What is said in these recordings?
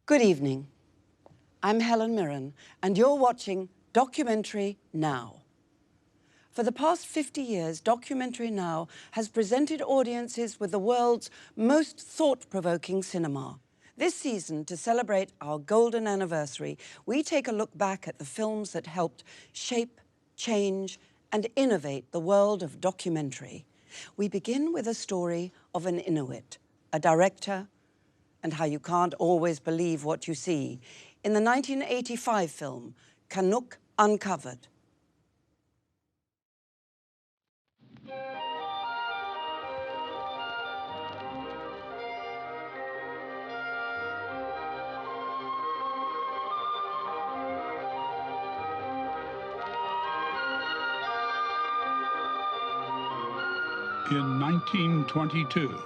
Good evening. I'm Helen Mirren, and you're watching Documentary Now. For the past 50 years, Documentary Now has presented audiences with the world's most thought-provoking cinema. This season, to celebrate our golden anniversary, we take a look back at the films that helped shape, change, and innovate the world of documentary. We begin with a story of an Inuit, a director, and how you can't always believe what you see, in the 1985 film, Canuck Uncovered. In 1922,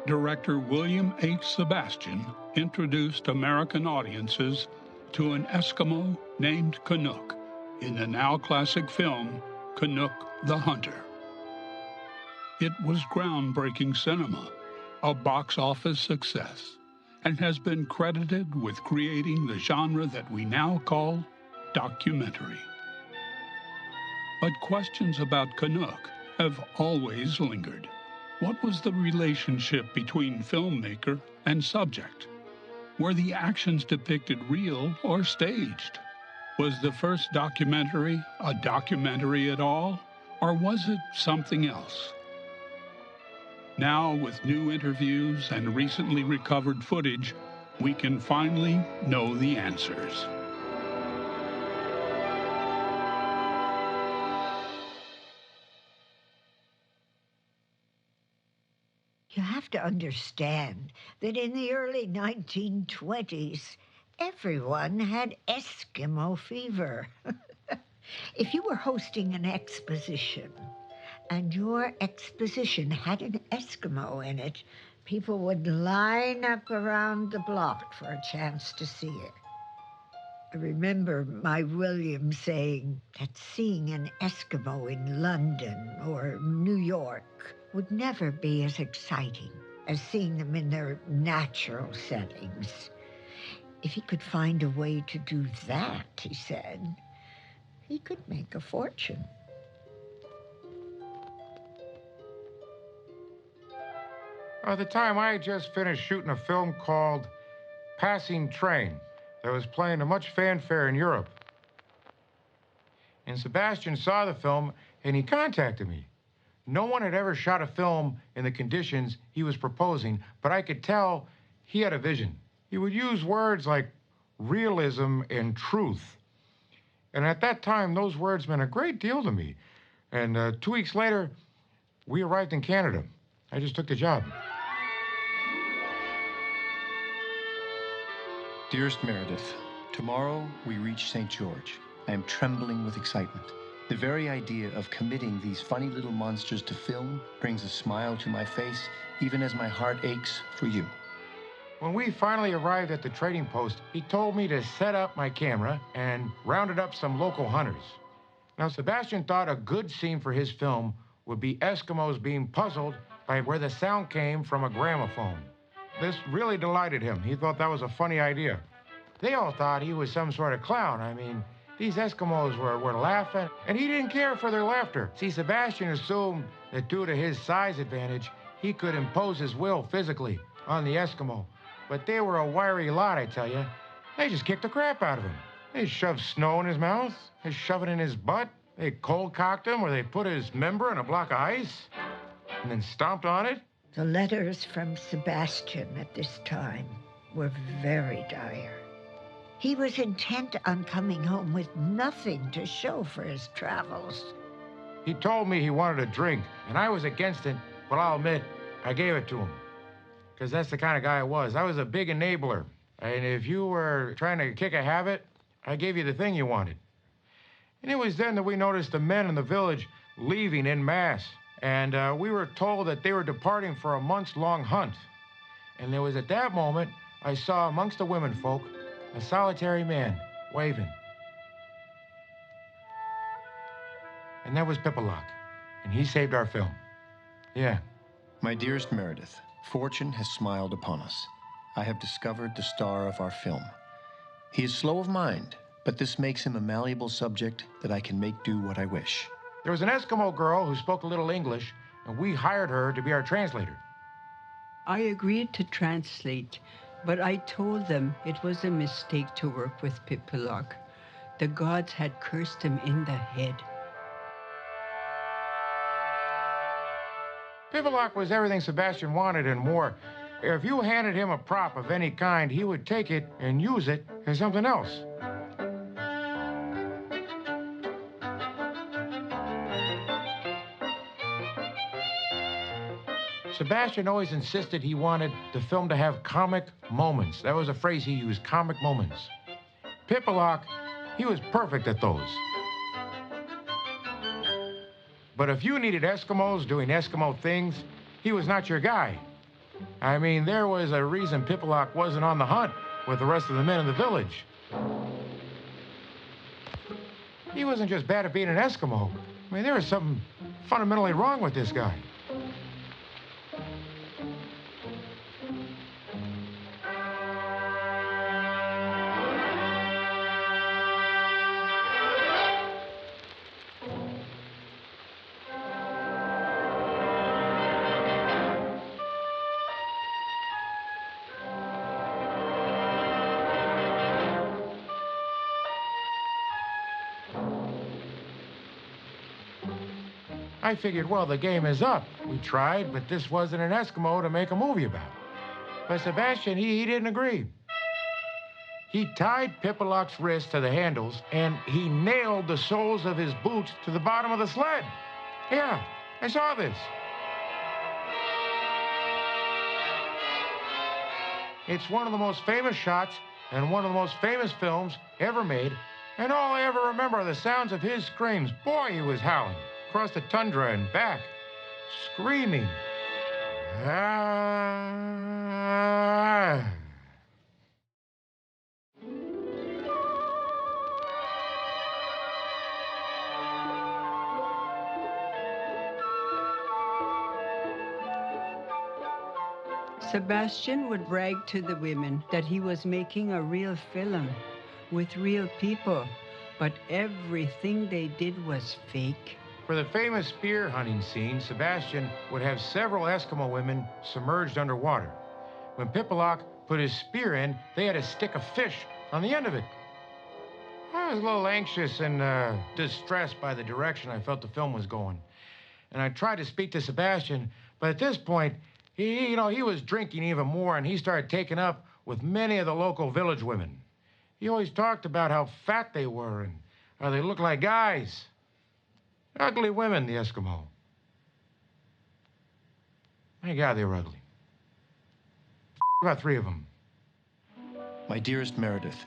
director William H. Sebastian introduced American audiences to an Eskimo named Canuck in the now classic film Canuck the Hunter. It was groundbreaking cinema, a box office success, and has been credited with creating the genre that we now call documentary. But questions about Canuck have always lingered. What was the relationship between filmmaker and subject? Were the actions depicted real or staged? Was the first documentary a documentary at all, or was it something else? Now, with new interviews and recently recovered footage, we can finally know the answers. You have to understand that in the early 1920s, everyone had Eskimo fever. If you were hosting an exposition and your exposition had an Eskimo in it, people would line up around the block for a chance to see it. I remember my William saying that seeing an Eskimo in London or New York would never be as exciting as seeing them in their natural settings. If he could find a way to do that, he said, he could make a fortune. At the time, I had just finished shooting a film called Passing Train that was playing to much fanfare in Europe. And Sebastian saw the film and he contacted me. No one had ever shot a film in the conditions he was proposing, but I could tell he had a vision. He would use words like realism and truth. And at that time, those words meant a great deal to me. And 2 weeks later, we arrived in Canada. I just took the job. Dearest Meredith, tomorrow we reach St. George. I am trembling with excitement. The very idea of committing these funny little monsters to film brings a smile to my face, even as my heart aches for you. When we finally arrived at the trading post, he told me to set up my camera and rounded up some local hunters. Now, Sebastian thought a good scene for his film would be Eskimos being puzzled by where the sound came from a gramophone. This really delighted him. He thought that was a funny idea. They all thought he was some sort of clown. I mean, these Eskimos were laughing, and he didn't care for their laughter. See, Sebastian assumed that due to his size advantage, he could impose his will physically on the Eskimo. But they were a wiry lot, I tell you. They just kicked the crap out of him. They shoved snow in his mouth. They shoved it in his butt. They cold cocked him, or they put his member in a block of ice and then stomped on it. The letters from Sebastian at this time were very dire. He was intent on coming home with nothing to show for his travels. He told me he wanted a drink, and I was against it, but I'll admit, I gave it to him. Because that's the kind of guy I was. I was a big enabler. And if you were trying to kick a habit, I gave you the thing you wanted. And it was then that we noticed the men in the village leaving en masse. And we were told that they were departing for a months-long hunt. And it was at that moment I saw amongst the women folk a solitary man waving. And that was Pipalock. And he saved our film. Yeah. My dearest Meredith, fortune has smiled upon us. I have discovered the star of our film. He is slow of mind, but this makes him a malleable subject that I can make do what I wish. There was an Eskimo girl who spoke a little English, and we hired her to be our translator. I agreed to translate, but I told them it was a mistake to work with Pipilok. The gods had cursed him in the head. Pipilok was everything Sebastian wanted and more. If you handed him a prop of any kind, he would take it and use it as something else. Sebastian always insisted he wanted the film to have comic moments. That was a phrase he used, comic moments. Pipilok, he was perfect at those. But if you needed Eskimos doing Eskimo things, he was not your guy. I mean, there was a reason Pipilok wasn't on the hunt with the rest of the men in the village. He wasn't just bad at being an Eskimo. I mean, there was something fundamentally wrong with this guy. I figured, well, the game is up. We tried, but this wasn't an Eskimo to make a movie about. But Sebastian, he didn't agree. He tied Pipilok's wrists to the handles, and he nailed the soles of his boots to the bottom of the sled. Yeah, I saw this. It's one of the most famous shots and one of the most famous films ever made, and all I ever remember are the sounds of his screams. Boy, he was howling across the tundra and back, screaming. Ah. Sebastian would brag to the women that he was making a real film with real people, but everything they did was fake. For the famous spear hunting scene, Sebastian would have several Eskimo women submerged underwater. When Pipilok put his spear in, they had a stick of fish on the end of it. I was a little anxious and distressed by the direction I felt the film was going. And I tried to speak to Sebastian, but at this point, he was drinking even more, and he started taking up with many of the local village women. He always talked about how fat they were and how they looked like guys. Ugly women, the Eskimo. My God, they were ugly. About 3 of them. My dearest Meredith,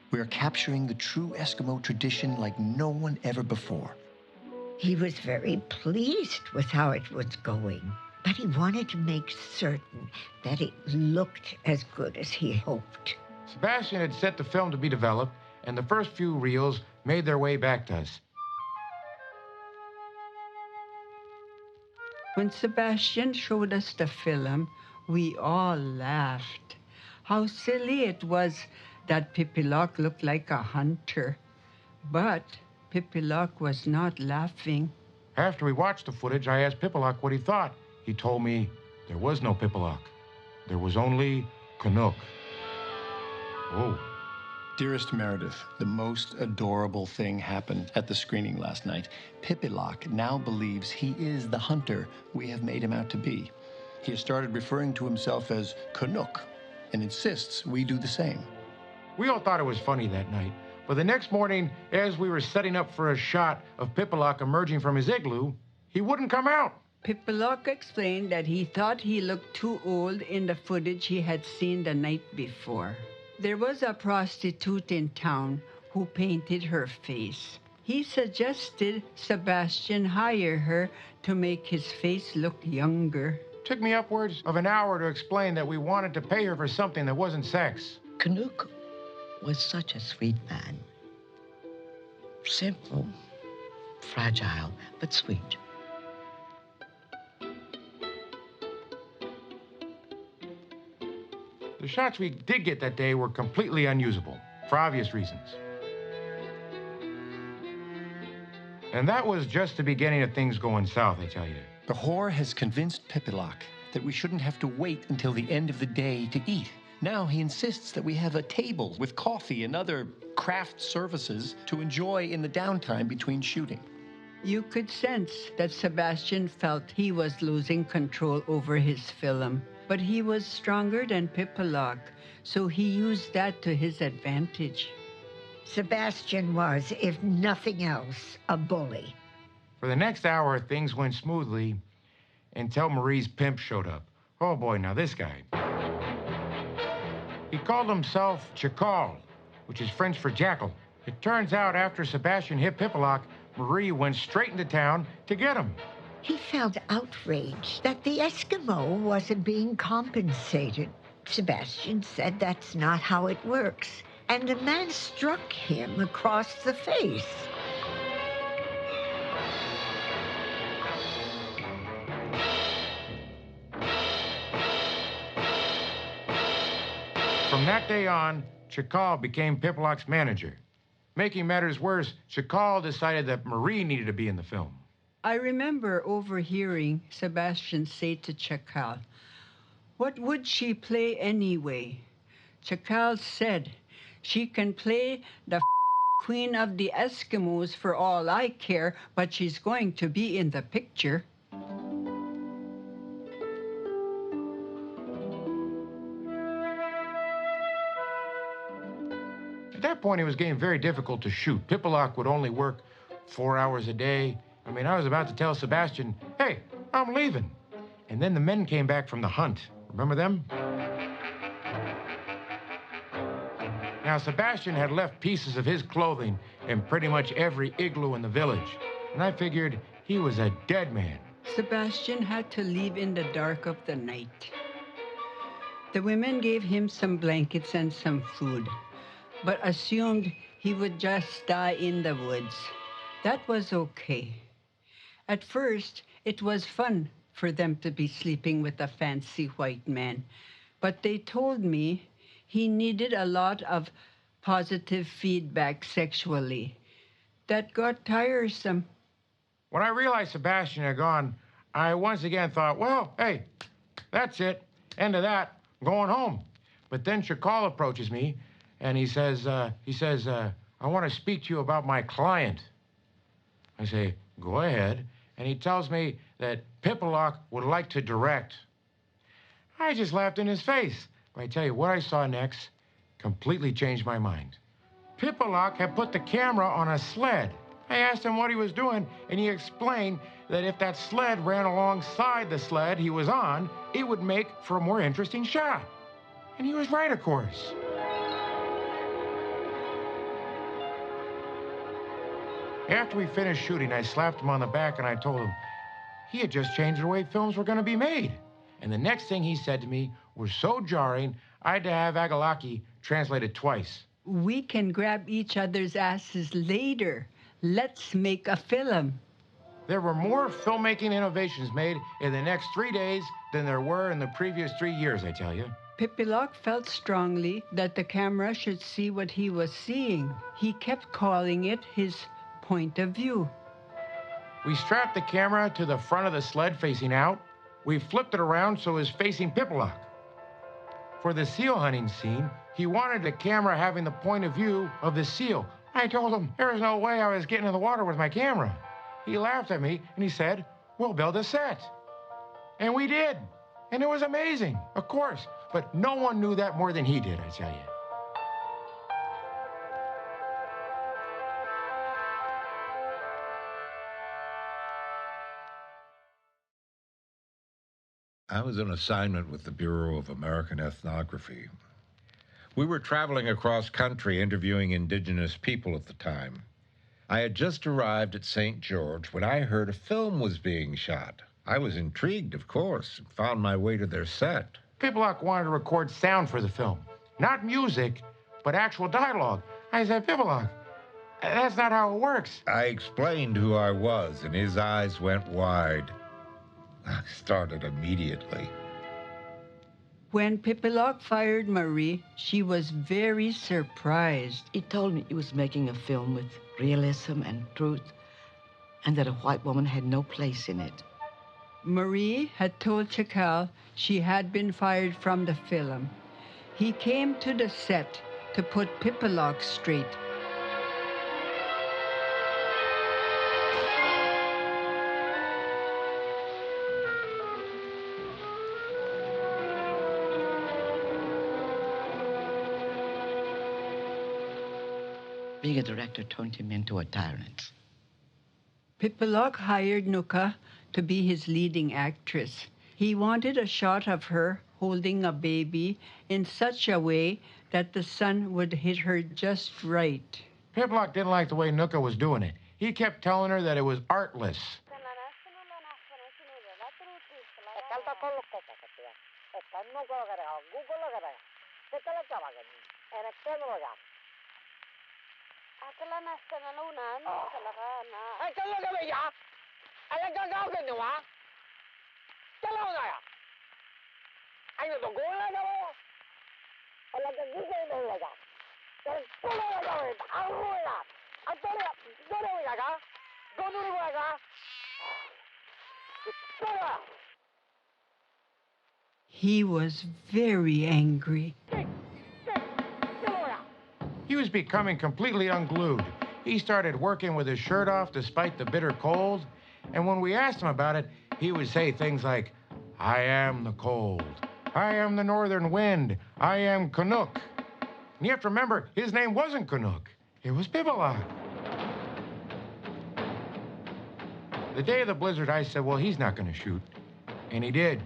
we are capturing the true Eskimo tradition like no one ever before. He was very pleased with how it was going, but he wanted to make certain that it looked as good as he hoped. Sebastian had set the film to be developed, and the first few reels made their way back to us. When Sebastian showed us the film, we all laughed. How silly it was that Pipilok looked like a hunter. But Pipilok was not laughing. After we watched the footage, I asked Pipilok what he thought. He told me there was no Pipilok. There was only Canuck. Oh. Dearest Meredith, the most adorable thing happened at the screening last night. Pipilok now believes he is the hunter we have made him out to be. He has started referring to himself as Canuck and insists we do the same. We all thought it was funny that night, but the next morning, as we were setting up for a shot of Pipilok emerging from his igloo, he wouldn't come out. Pipilok explained that he thought he looked too old in the footage he had seen the night before. There was a prostitute in town who painted her face. He suggested Sebastian hire her to make his face look younger. It took me upwards of an hour to explain that we wanted to pay her for something that wasn't sex. Canuck was such a sweet man. Simple, fragile, but sweet. The shots we did get that day were completely unusable, for obvious reasons. And that was just the beginning of things going south, I tell you. The whore has convinced Pippilock that we shouldn't have to wait until the end of the day to eat. Now he insists that we have a table with coffee and other craft services to enjoy in the downtime between shooting. You could sense that Sebastian felt he was losing control over his film, but he was stronger than Pippilock, so he used that to his advantage. Sebastian was, if nothing else, a bully. For the next hour, things went smoothly until Marie's pimp showed up. Oh boy, now this guy. He called himself Chakal, which is French for jackal. It turns out after Sebastian hit Pippilock, Marie went straight into town to get him. He felt outraged that the Eskimo wasn't being compensated. Sebastian said that's not how it works, and the man struck him across the face. From that day on, Chakal became Pippilock's manager. Making matters worse, Chakal decided that Marie needed to be in the film. I remember overhearing Sebastian say to Chakal, "What would she play anyway?" Chakal said, "She can play the Queen of the Eskimos for all I care, but she's going to be in the picture." At that point, it was getting very difficult to shoot. Pippilock would only work 4 hours a day. I mean, I was about to tell Sebastian, "Hey, I'm leaving." And then the men came back from the hunt. Remember them? Now, Sebastian had left pieces of his clothing in pretty much every igloo in the village. And I figured he was a dead man. Sebastian had to leave in the dark of the night. The women gave him some blankets and some food, but assumed he would just die in the woods. That was okay. At first, it was fun for them to be sleeping with a fancy white man, but they told me he needed a lot of positive feedback sexually. That got tiresome. When I realized Sebastian had gone, I once again thought, well, hey, that's it. End of that. I'm going home. But then Chakal approaches me, and he says, I want to speak to you about my client. I say, go ahead. And he tells me that Pippilock would like to direct. I just laughed in his face. But I tell you, what I saw next completely changed my mind. Pippilock had put the camera on a sled. I asked him what he was doing, and he explained that if that sled ran alongside the sled he was on, it would make for a more interesting shot. And he was right, of course. After we finished shooting, I slapped him on the back and I told him he had just changed the way films were going to be made. And the next thing he said to me was so jarring, I had to have Agalaki translated twice. We can grab each other's asses later. Let's make a film. There were more filmmaking innovations made in the next 3 days than there were in the previous 3 years, I tell you. Pippilock felt strongly that the camera should see what he was seeing. He kept calling it his point of view. We strapped the camera to the front of the sled facing out. We flipped it around so it was facing Pippilock. For the seal hunting scene, he wanted the camera having the point of view of the seal. I told him there was no way I was getting in the water with my camera. He laughed at me and he said, "We'll build a set." And we did. And it was amazing, of course. But no one knew that more than he did, I tell you. I was on assignment with the Bureau of American Ethnography. We were traveling across country interviewing indigenous people at the time. I had just arrived at St. George when I heard a film was being shot. I was intrigued, of course, and found my way to their set. Pippilock wanted to record sound for the film. Not music, but actual dialogue. I said, "Pippilock, that's not how it works." I explained who I was, and his eyes went wide. I started immediately. When Pippilock fired Marie, she was very surprised. He told me he was making a film with realism and truth, and that a white woman had no place in it. Marie had told Chacal she had been fired from the film. He came to the set to put Pippilock straight. Being a director turned him into a tyrant. Pippilock hired Nuka to be his leading actress. He wanted a shot of her holding a baby in such a way that the sun would hit her just right. Piplock didn't like the way Nuka was doing it. He kept telling her that it was artless. He was very angry. He was becoming completely unglued. He started working with his shirt off despite the bitter cold. And when we asked him about it, he would say things like, I am the cold. I am the northern wind. I am Canuck. And you have to remember, his name wasn't Canuck. It was Pippilock. The day of the blizzard, I said, well, he's not going to shoot. And he did.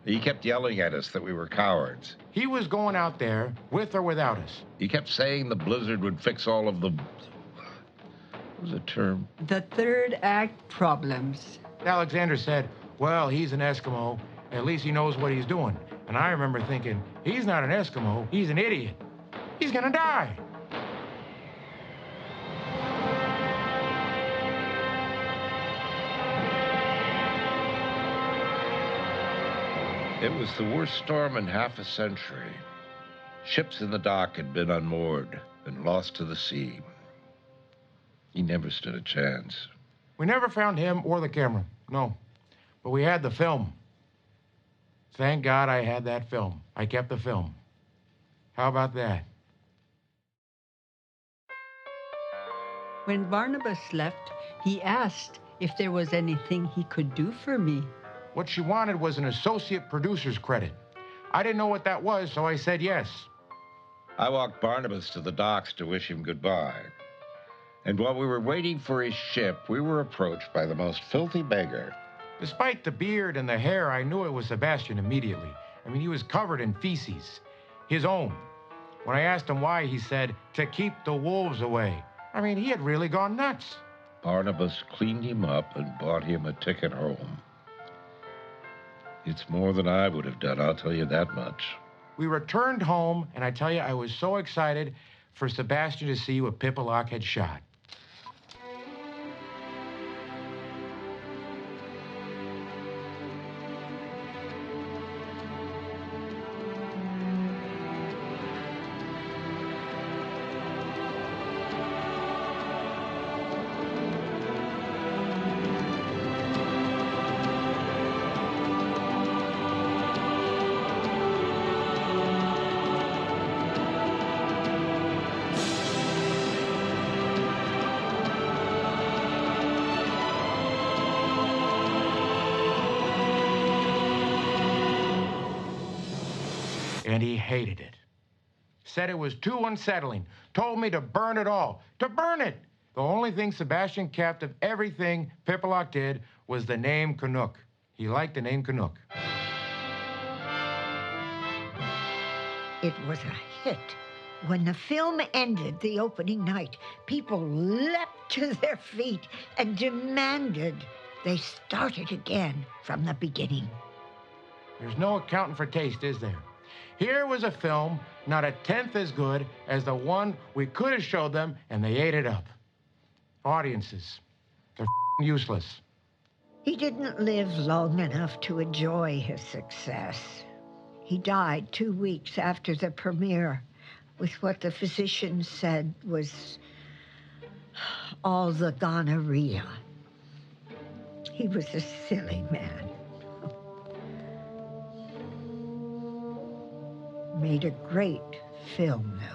He kept yelling at us that we were cowards. He was going out there, with or without us. He kept saying the blizzard would fix all of the... What was the term? The third act problems. Alexander said, well, he's an Eskimo. At least he knows what he's doing. And I remember thinking, he's not an Eskimo, he's an idiot. He's gonna die. It was the worst storm in half a century. Ships in the dock had been unmoored and lost to the sea. He never stood a chance. We never found him or the camera, no. But we had the film. Thank God I had that film. I kept the film. How about that? When Barnabas left, he asked if there was anything he could do for me. What she wanted was an associate producer's credit. I didn't know what that was, so I said yes. I walked Barnabas to the docks to wish him goodbye. And while we were waiting for his ship, we were approached by the most filthy beggar. Despite the beard and the hair, I knew it was Sebastian immediately. I mean, he was covered in feces. His own. When I asked him why, he said, to keep the wolves away. I mean, he had really gone nuts. Barnabas cleaned him up and bought him a ticket home. It's more than I would have done, I'll tell you that much. We returned home, and I tell you, I was so excited for Sebastian to see what Pippilock had shot. And he hated it. Said it was too unsettling. Told me to burn it all. To burn it! The only thing Sebastian kept of everything Pippilock did was the name Canuck. He liked the name Canuck. It was a hit. When the film ended the opening night, people leapt to their feet and demanded they start it again from the beginning. There's no accounting for taste, is there? Here was a film not a tenth as good as the one we could have showed them, and they ate it up. Audiences, they're useless. He didn't live long enough to enjoy his success. He died 2 weeks after the premiere with what the physicians said was all the gonorrhea. He was a silly man. Made a great film, though.